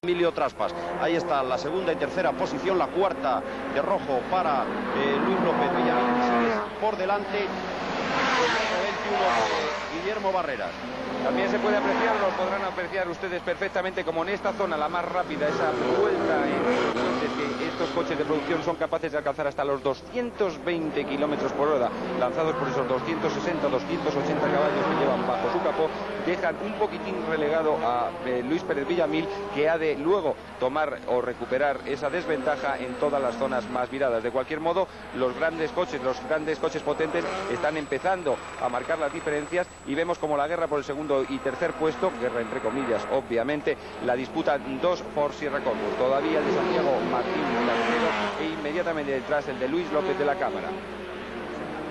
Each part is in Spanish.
Emilio Traspas. Ahí está la segunda y tercera posición, la cuarta de rojo para Luis López Villamil, sigue por delante el 21 de Guillermo Barreras. También se puede apreciar, lo podrán apreciar ustedes perfectamente, como en esta zona, la más rápida, esa vuelta que estos coches de producción son capaces de alcanzar hasta los 220 kilómetros por hora, lanzados por esos 260, 280 caballos que llevan bajo su capó, dejan un poquitín relegado a Luis Pérez Villamil, que ha de luego tomar o recuperar esa desventaja en todas las zonas más viradas. De cualquier modo, los grandes coches potentes están empezando a marcar las diferencias y vemos como la guerra por el segundo y tercer puesto, guerra entre comillas, obviamente, la disputan dos Ford Sierra Cosworth, todavía el de Santiago Martín Cantero e inmediatamente detrás el de Luis López de la Cámara.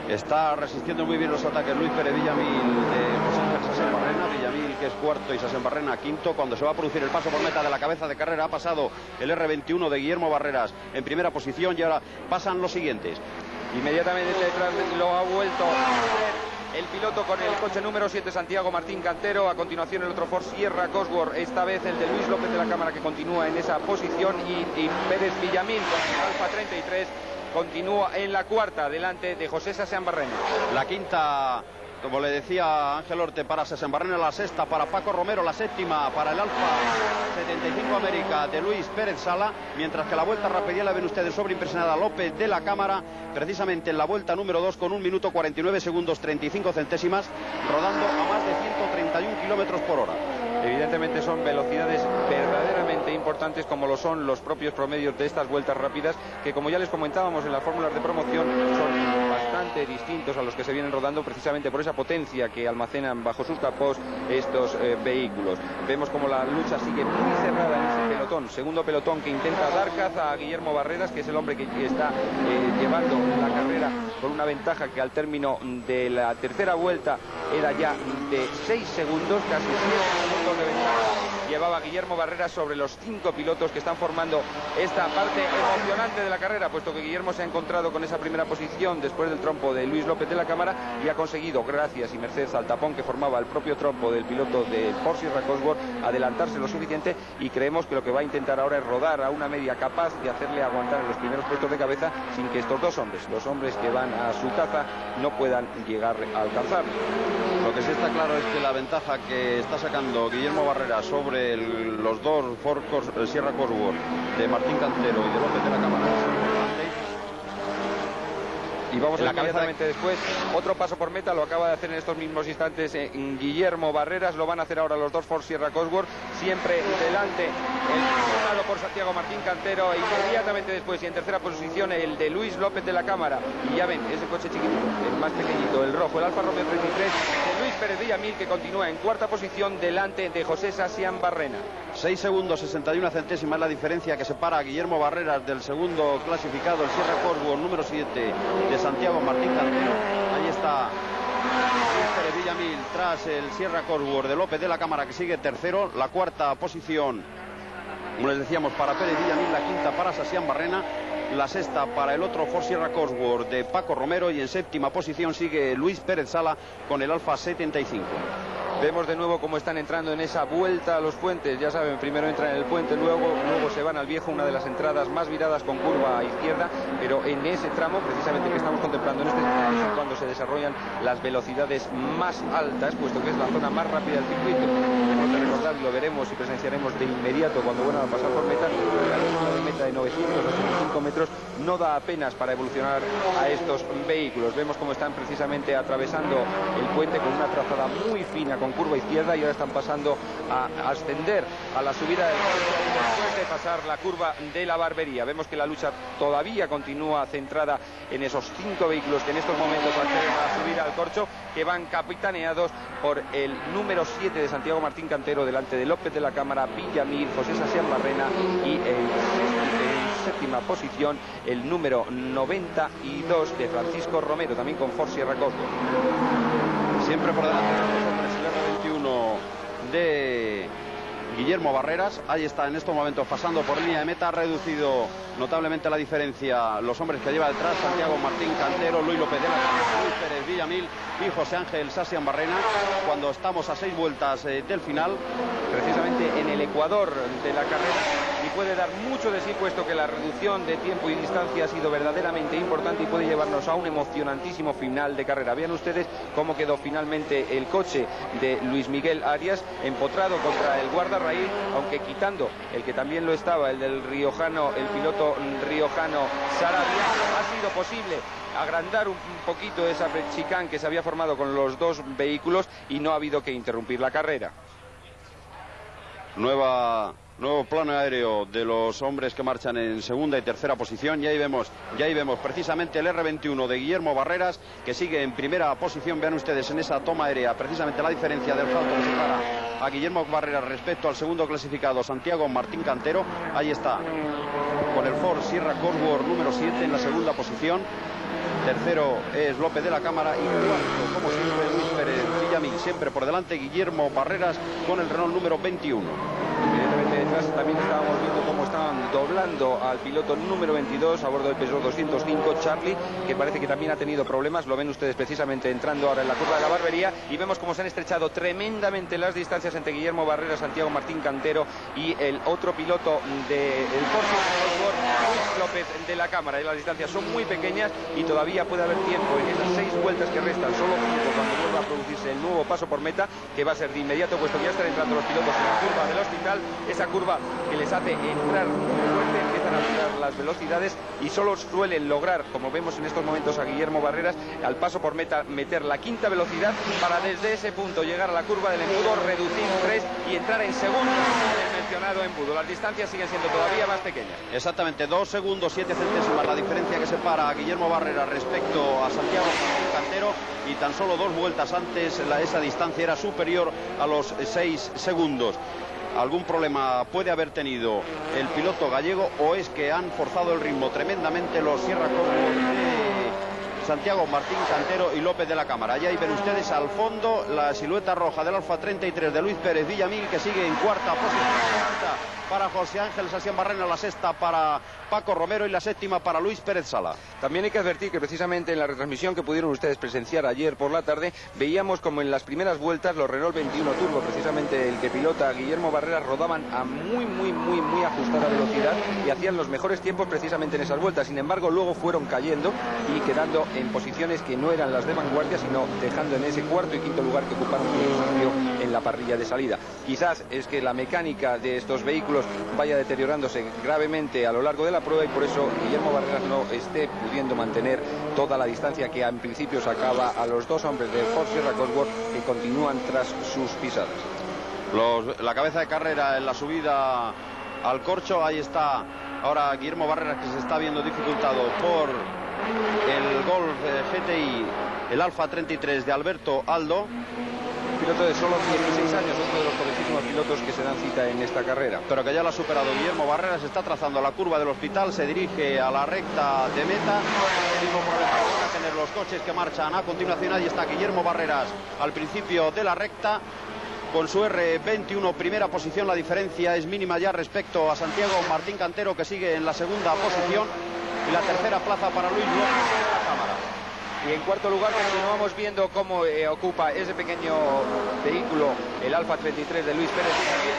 Está resistiendo muy bien los ataques Luis Pérez Villamil de José Ángel Sasembarrena. Villamil, que es cuarto, y Sasembarrena quinto. Cuando se va a producir el paso por meta de la cabeza de carrera, ha pasado el R21 de Guillermo Barreras en primera posición y ahora pasan los siguientes. Inmediatamente detrás lo ha vuelto el piloto con el coche número 7, Santiago Martín Cantero. A continuación el otro Ford Sierra Cosworth, esta vez el de Luis López de la Cámara, que continúa en esa posición, y Pérez Villamil con Alfa 33 continúa en la cuarta, delante de José Sasembarrena. La quinta, como le decía Ángel Orte, para Sasembarrena, la sexta para Paco Romero, la séptima para el Alfa 75 América de Luis Pérez Sala, mientras que la vuelta rápida la ven ustedes sobreimpresionada López de la Cámara, precisamente en la vuelta número 2 con 1 minuto 49 segundos 35 centésimas, rodando a más de 131 kilómetros por hora. Evidentemente son velocidades verdaderamente importantes, como lo son los propios promedios de estas vueltas rápidas, que, como ya les comentábamos en las fórmulas de promoción, son bastante distintos a los que se vienen rodando, precisamente por esa potencia que almacenan bajo sus capós estos vehículos. Vemos como la lucha sigue muy cerrada en ese pelotón, segundo pelotón, que intenta dar caza a Guillermo Barreras, que es el hombre que está llevando la carrera con una ventaja que al término de la tercera vuelta era ya de 6 segundos, casi 7 segundos de ventaja llevaba Guillermo Barreras sobre los 5 pilotos que están formando esta parte emocionante de la carrera, puesto que Guillermo se ha encontrado con esa primera posición después del trompo de Luis López de la Cámara y ha conseguido, gracias y merced al tapón que formaba el propio trompo del piloto de Ford Sierra Cosworth, adelantarse lo suficiente, y creemos que lo que va a intentar ahora es rodar a una media capaz de hacerle aguantar en los primeros puestos de cabeza sin que estos dos hombres, los hombres que van a su caza, no puedan llegar a alcanzarlo. Lo que sí está claro es que la ventaja que está sacando Guillermo Barreras sobre los dos Ford Sierra Cosworth de Martín Cantero y de López de la Cámara es importante. Y vamos inmediatamente después, otro paso por meta, lo acaba de hacer en estos mismos instantes Guillermo Barreras, lo van a hacer ahora los dos Ford Sierra Cosworth, siempre delante el firmado por Santiago Martín Cantero, e inmediatamente después y en tercera posición el de Luis López de la Cámara. Y ya ven, ese coche chiquitito, el más pequeñito, el rojo, el Alfa Romeo 33 de Luis Pérez Villamil, que continúa en cuarta posición delante de José Sasembarrena. 6 segundos 61 centésimas la diferencia que separa a Guillermo Barreras del segundo clasificado, el Sierra Cosworth número 7 de Santiago Martín Cantero. Ahí está Pérez Villamil tras el Sierra Cosworth de López de la Cámara, que sigue tercero. La cuarta posición, como les decíamos, para Pérez Villamil, la quinta para Sasembarrena, la sexta para el otro Ford Sierra Cosworth de Paco Romero, y en séptima posición sigue Luis Pérez Sala con el Alfa 75. Vemos de nuevo cómo están entrando en esa vuelta a los puentes. Ya saben, primero entran en el puente, luego se van al viejo, una de las entradas más viradas con curva a izquierda, pero en ese tramo, precisamente, que estamos contemplando en este momento, es cuando se desarrollan las velocidades más altas, puesto que es la zona más rápida del circuito. Tenemos que recordar, y lo veremos y presenciaremos de inmediato cuando vuelvan a pasar por meta, la línea de meta de 985 metros no da apenas para evolucionar a estos vehículos. Vemos cómo están precisamente atravesando el puente con una trazada muy fina, con curva izquierda, y ahora están pasando a ascender a la subida del puente después de pasar la curva de la Barbería. Vemos que la lucha todavía continúa centrada en esos 5 vehículos que en estos momentos acceden a la subida al corcho, que van capitaneados por el número 7 de Santiago Martín Cantero, delante de López de la Cámara, Villamil, José Sasembarrena, y en séptima posición el número 92 de Francisco Romero, también con Ford Sierra Cosworth. Siempre por delante de los hombres el R21 Guillermo Barreras. Ahí está en estos momentos pasando por línea de meta. Ha reducido notablemente la diferencia los hombres que lleva detrás: Santiago Martín Cantero, Luis López de la Cámara, Luis Pérez Villamil y José Ángel Sasian Barrena, cuando estamos a 6 vueltas del final, precisamente en el ecuador de la carrera, y puede dar mucho de sí, puesto que la reducción de tiempo y distancia ha sido verdaderamente importante y puede llevarnos a un emocionantísimo final de carrera. Vean ustedes cómo quedó finalmente el coche de Luis Miguel Arias, empotrado contra el guardarraíl, aunque quitando el que también lo estaba, el del riojano, el piloto riojano Sarabia, ha sido posible agrandar un poquito esa chicane que se había formado con los dos vehículos y no ha habido que interrumpir la carrera. Nuevo plano aéreo de los hombres que marchan en segunda y tercera posición. Y ahí vemos precisamente el R21 de Guillermo Barreras, que sigue en primera posición. Vean ustedes en esa toma aérea precisamente la diferencia del salto que separa a Guillermo Barreras respecto al segundo clasificado, Santiago Martín Cantero. Ahí está, con el Ford Sierra Cosworth número 7 en la segunda posición. Tercero es López de la Cámara y cuarto, como siempre, Luis Pérez Villamil. Siempre por delante Guillermo Barreras con el Renault número 21. Inmediatamente detrás también estábamos viendo cómo estaban doblando al piloto número 22 a bordo del Peugeot 205, Charlie, que parece que también ha tenido problemas. Lo ven ustedes precisamente entrando ahora en la curva de la Barbería, y vemos cómo se han estrechado tremendamente las distancias entre Guillermo Barreras, Santiago Martín Cantero y el otro piloto del Porsche, Luis López de la Cámara. Y las distancias son muy pequeñas y todavía puede haber tiempo en esas 6 vueltas que restan, solo 5 cuando vuelva a producirse el nuevo paso por meta, que va a ser de inmediato, puesto que ya están entrando los pilotos en la curva del Hospital, esa curva que les hace entrar muy fuerte, empiezan a tirar las velocidades y solo suelen lograr, como vemos en estos momentos a Guillermo Barreras, al paso por meta meter la quinta velocidad para desde ese punto llegar a la curva del embudo, reducir 3 y entrar en segundo en el mencionado embudo. Las distancias siguen siendo todavía más pequeñas. Exactamente, 2 segundos 7 centésimas la diferencia que separa a Guillermo Barreras respecto a Santiago Martín Cantero, y tan solo 2 vueltas antes esa distancia era superior a los 6 segundos. Algún problema puede haber tenido el piloto gallego, o es que han forzado el ritmo tremendamente los Sierra Cosworth de Santiago Martín Cantero y López de la Cámara. Y ahí ven ustedes al fondo la silueta roja del Alfa 33 de Luis Pérez Villamil, que sigue en cuarta posición. Para José Ángel Sasian Barrena, la sexta para Paco Romero y la séptima para Luis Pérez Sala. También hay que advertir que precisamente en la retransmisión que pudieron ustedes presenciar ayer por la tarde, veíamos como en las primeras vueltas los Renault 21 Turbo, precisamente el que pilota Guillermo Barreras, rodaban a muy ajustada velocidad y hacían los mejores tiempos precisamente en esas vueltas. Sin embargo, luego fueron cayendo y quedando en posiciones que no eran las de vanguardia, sino dejando en ese cuarto y quinto lugar que ocuparon en la parrilla de salida. Quizás es que la mecánica de estos vehículos vaya deteriorándose gravemente a lo largo de la prueba, y por eso Guillermo Barreras no esté pudiendo mantener toda la distancia que en principio sacaba a los dos hombres de Ford Sierra Cosworth, que continúan tras sus pisadas. La cabeza de carrera en la subida al corcho. Ahí está ahora Guillermo Barreras, que se está viendo dificultado por el Golf GTI, el Alfa 33 de Alberto Aldo, piloto de solo 16 años, uno de los jovencísimos pilotos que se dan cita en esta carrera. Pero que ya lo ha superado. Guillermo Barreras está trazando la curva del Hospital, se dirige a la recta de meta. Mismo problema que van a tener los coches que marchan a continuación. Ahí está Guillermo Barreras al principio de la recta, con su R21 primera posición. La diferencia es mínima ya respecto a Santiago Martín Cantero, que sigue en la segunda posición, y la tercera plaza para Luis López de la Cámara. Y en cuarto lugar continuamos viendo cómo ocupa ese pequeño vehículo el Alfa 33 de Luis Pérez,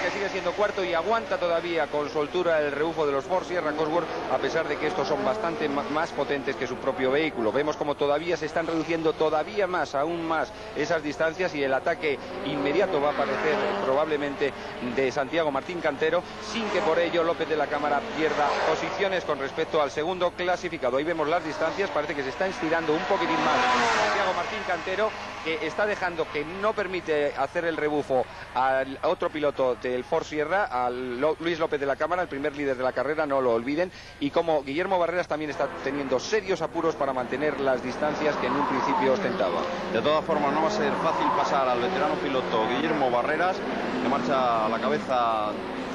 que sigue siendo cuarto y aguanta todavía con soltura el rebufo de los Ford Sierra Cosworth, a pesar de que estos son bastante más potentes que su propio vehículo. Vemos como todavía se están reduciendo todavía más, aún más, esas distancias, y el ataque inmediato va a aparecer probablemente de Santiago Martín Cantero, sin que por ello López de la Cámara pierda posiciones con respecto al segundo clasificado. Ahí vemos las distancias, parece que se está estirando un poquitín más Santiago Martín Cantero, que está dejando, que no permite hacer el rebufo al otro piloto del Ford Sierra, a Luis López de la Cámara, el primer líder de la carrera, no lo olviden, y como Guillermo Barreras también está teniendo serios apuros para mantener las distancias que en un principio ostentaba. De todas formas, no va a ser fácil pasar al veterano piloto Guillermo Barreras, que marcha a la cabeza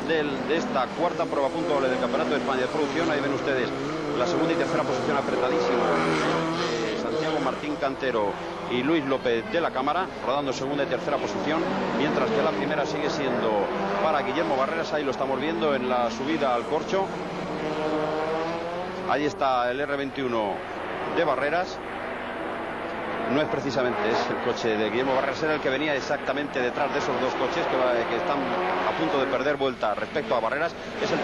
de esta cuarta prueba puntuable del Campeonato de España de Producción. Ahí ven ustedes la segunda y tercera posición apretadísima de Santiago Martín Cantero y Luis López de la Cámara, rodando segunda y tercera posición, mientras que la primera sigue siendo para Guillermo Barreras. Ahí lo estamos viendo en la subida al corcho. Ahí está el R21 de Barreras. No es precisamente el coche de Guillermo Barreras, era el que venía exactamente detrás de esos dos coches que están a punto de perder vuelta respecto a Barreras. Es el